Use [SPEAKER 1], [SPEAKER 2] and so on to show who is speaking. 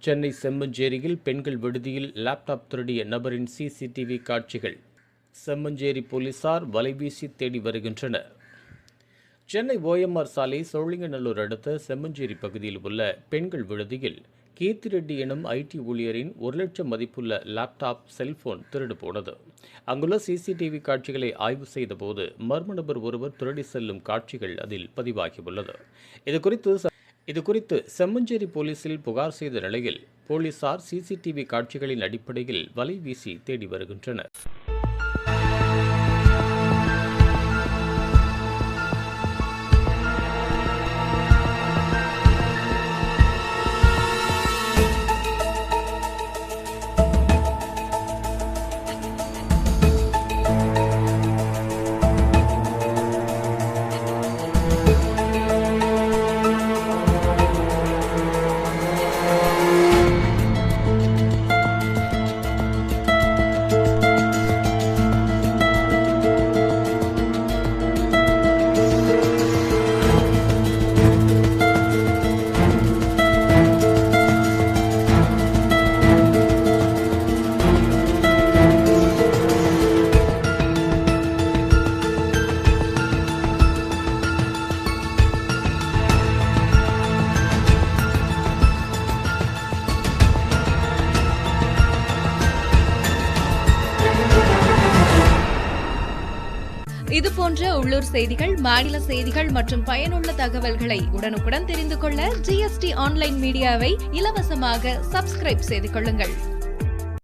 [SPEAKER 1] சென்னை செம்மஞ்சேரியில் பெண்கள் விடுதியில் லேப்டாப் திருடிய நபரின் சிசிடிவி காட்சிகள். செம்மஞ்சேரி போலீசார் வலைவீசி தேடி வருகின்றனர். சென்னை ஓஎம்ஆர் சாலை சோழிங்கநல்லூர் அடுத்த செம்மஞ்சேரி பகுதியில் உள்ள பெண்கள் விடுதியில் கீர்த்தி ரெட்டி எனும் ஐடி ஊழியரின் 1 லட்சம் மதிப்புள்ள லேப்டாப், செல்போன் திருடு போனது. அங்குள்ள சிசிடிவி காட்சிகளை ஆய்வு செய்தபோது மர்ம நபர் ஒருவர் திருடி செல்லும் காட்சிகள் அதில் பதிவாகியுள்ளது. இதுகுறித்து செம்மஞ்சேரி போலீசில் புகார் செய்த நிலையில் போலீசார் சிசிடிவி காட்சிகளின் அடிப்படையில் வலைவீசி தேடி வருகின்றனர்.
[SPEAKER 2] இதுபோன்ற உள்ளூர் செய்திகள், மாநில செய்திகள் மற்றும் பயனுள்ள தகவல்களை உடனுக்குடன் தெரிந்து கொள்ள GST ஆன்லைன் மீடியாவை இலவசமாக சப்ஸ்கிரைப் செய்து கொள்ளுங்கள்.